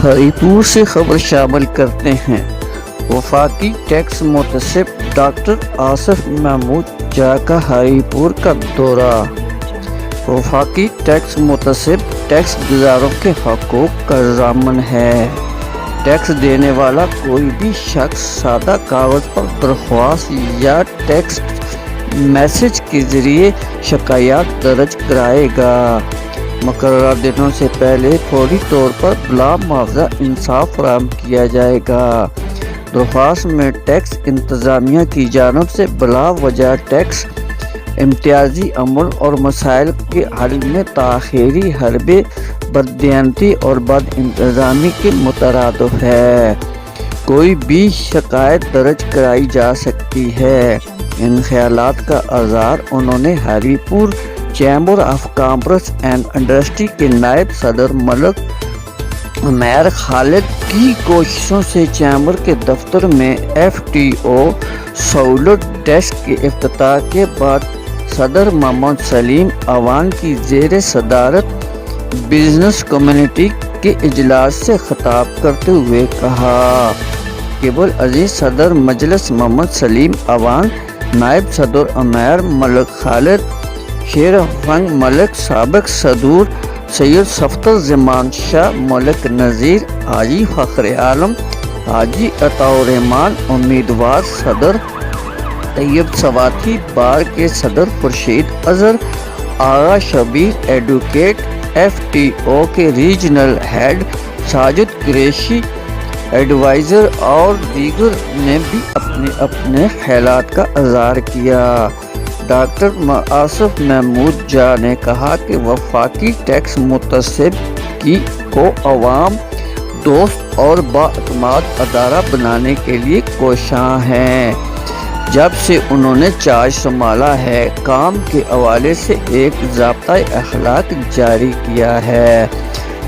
ہری پور سے خبر شامل کرتے ہیں۔ وفاقی ٹیکس محتسب ڈاکٹر آصف محمود جا کا ہری پور کا دورہ۔ وفاقی ٹیکس محتسب ٹیکس گزاروں کے حقوق کا ضامن ہے۔ ٹیکس دینے والا کوئی بھی شخص سادہ کاغذ پر درخواست یا ٹیکسٹ میسج کے ذریعے شکایات درج کرائے گا۔ مقررہ دنوں سے پہلے فوری طور پر بلا معاوضہ انصاف فراہم کیا جائے گا۔ درخواست میں ٹیکس انتظامیہ کی جانب سے بلا وجہ ٹیکس امتیازی عمل اور مسائل کے حل میں تاخیری حربے بددیانتی اور بد انتظامی کے مترادف ہے۔ کوئی بھی شکایت درج کرائی جا سکتی ہے۔ ان خیالات کا اظہار انہوں نے ہری پور chamber of commerce and industry کے نائب صدر ملک عمیر خالد کی کوششوں سے چیمبر کے دفتر میں FTO سہولت ڈیسک کے افتتاح کے بعد صدر محمد سلیم اوان کی زیر صدارت بزنس کمیونٹی کے اجلاس سے خطاب کرتے ہوئے کہا کہ بالعزیز صدر مجلس محمد سلیم اوان، نائب صدر عمیر ملک خالد، شیر فنگ ملک، سابق صدور سید صفدر زمان شاہ، ملک نذیر، حاجی فخر عالم، حاجی عطاء الرحمان، امیدوار صدر طیب سواتی، بار کے صدر خورشید اظہر، آغا شبیر، ایڈوکیٹ، FTO کے regional head Sajid Qureshi, advisor اور دیگر نے بھی اپنے اپنے خیالات کا اظہار کیا۔ ڈاکٹر آصف محمود جا نے کہا کہ وفاقی ٹیکس محتسب کو عوام دوست اور بااعتماد ادارہ بنانے کے لیے کوشاں ہیں۔ جب سے انہوں نے چارج سنبھالا ہے، کام کے حوالے سے ایک ضابطۂ اخلاق جاری کیا ہے۔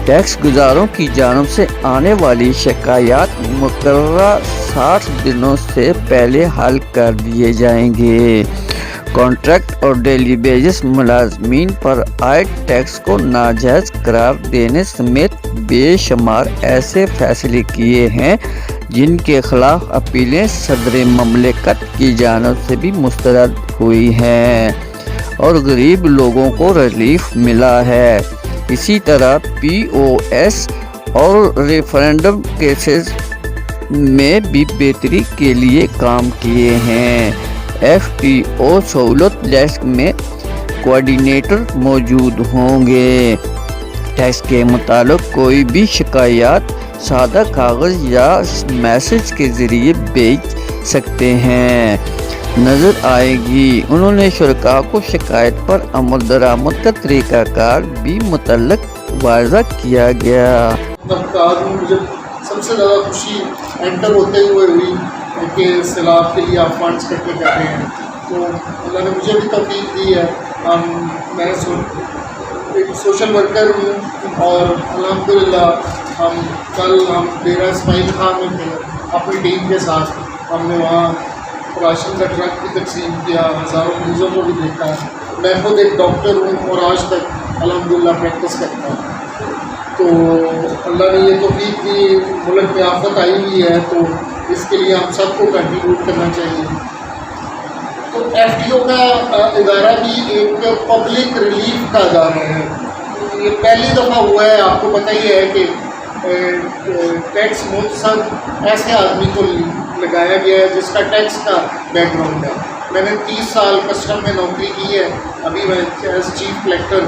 ٹیکس گزاروں کی جانب سے آنے والی شکایات مقررہ 60 دنوں سے پہلے حل کر دیے جائیں گے۔ کانٹریکٹ اور ڈیلی بیسس ملازمین پر عائد ٹیکس کو ناجائز قرار دینے سمیت بے شمار ایسے فیصلے کیے ہیں جن کے خلاف اپیلیں صدر مملکت کی جانب سے بھی مسترد ہوئی ہیں اور غریب لوگوں کو ریلیف ملا ہے۔ اسی طرح POS اور ریفرنڈم کیسز میں بھی بہتری کے لیے کام کیے ہیں۔ FTO سہولت ڈیسک میں کوآرڈینیٹر موجود ہوں گے۔ ٹیکس کے متعلق کوئی بھی شکایات سادہ کاغذ یا میسج کے ذریعے بھیج سکتے ہیں نظر آئے گی۔ انہوں نے شرکاء کو شکایت پر عمل درآمد کا طریقہ کار بھی متعلق واضح کیا گیا۔ مجھے سب سے زیادہ خوشی انٹر ہوتے ہوئے ہوئی کہ سیلاب کے لیے آپ فنڈس اکٹھے کر رہے ہیں، تو اللہ نے مجھے بھی توفیق دی ہے۔ میں ایک سوشل ورکر ہوں اور الحمدللہ کل ہم ڈیرہ اسماعیل خان میں تھے اپنی ٹیم کے ساتھ۔ ہم نے وہاں راشن کا ٹرک بھی تقسیم کیا، ہزاروں مریضوں کو بھی دیکھا۔ میں خود ایک ڈاکٹر ہوں اور آج تک الحمدللہ پریکٹس کرتا ہوں۔ تو اللہ نے یہ توفیق دی، ملک میں آفت آئی ہوئی ہے تو اس کے لیے ہم سب کو کنٹریبیوٹ کرنا چاہیے۔ تو FTO کا ادارہ بھی ایک پبلک ریلیف کا ادارہ ہے۔ یہ پہلی دفعہ ہوا ہے، آپ کو پتہ ہی ہے کہ ٹیکس محتسب ایسے آدمی کو لگایا گیا ہے جس کا ٹیکس کا بیک گراؤنڈ ہے۔ میں نے 30 سال کسٹم میں نوکری کی ہے، ابھی میں ایز چیف کلیکٹر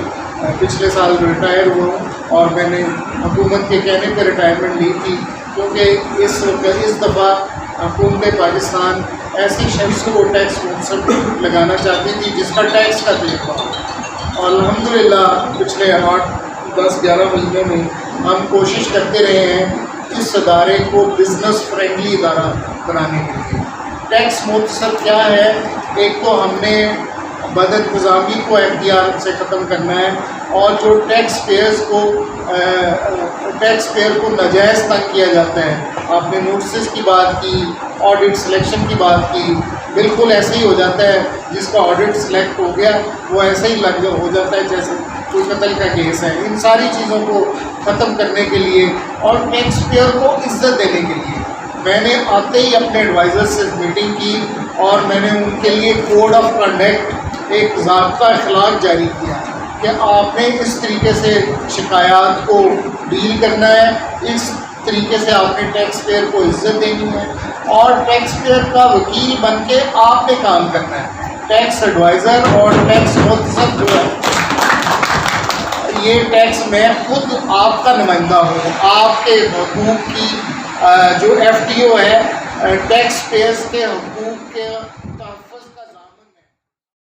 پچھلے سال ریٹائر ہوا ہوں اور میں نے حکومت کے کہنے پہ ریٹائرمنٹ لی تھی کیونکہ اس دفعہ حکومت پاکستان ایسی شخص کو ٹیکس محتسب لگانا چاہتی تھی جس کا ٹیکس کا طریقہ ہو، اور الحمدللہ پچھلے 8, 10, 11 مہینے میں ہم کوشش کرتے رہے ہیں اس ادارے کو بزنس فرینڈلی ادارہ بنانے کے لیے۔ ٹیکس محتسب کیا ہے؟ ایک تو ہم نے بد انتظامی کو اختیار سے ختم کرنا ہے، اور جو ٹیکس پیئر کو ناجائز تنگ کیا جاتا ہے۔ آپ نے نوٹسز کی بات کی، آڈٹ سلیکشن کی بات کی، بالکل ایسے ہی ہو جاتا ہے، جس کا آڈٹ سلیکٹ ہو گیا وہ ایسے ہی ہو جاتا ہے جیسے کوئی قتل کا کیس ہے۔ ان ساری چیزوں کو ختم کرنے کے لیے اور ٹیکس پیئر کو عزت دینے کے لیے میں نے آتے ہی اپنے ایڈوائزر سے میٹنگ کی اور میں نے ان کے لیے کوڈ آف کنڈکٹ، ایک ضابطہ اخلاق جاری کیا کہ آپ نے اس طریقے سے شکایات کو ڈیل کرنا ہے، اس طریقے سے آپ نے ٹیکس پیئر کو عزت دینی ہے اور ٹیکس پیئر کا وکیل بن کے آپ نے کام کرنا ہے۔ ٹیکس ایڈوائزر اور ٹیکس محتسب جو ہے یہ ٹیکس میں خود آپ کا نمائندہ ہوں، آپ کے حقوق کی جو ایف ٹی او ہے ٹیکس پیئرس کے حقوق کے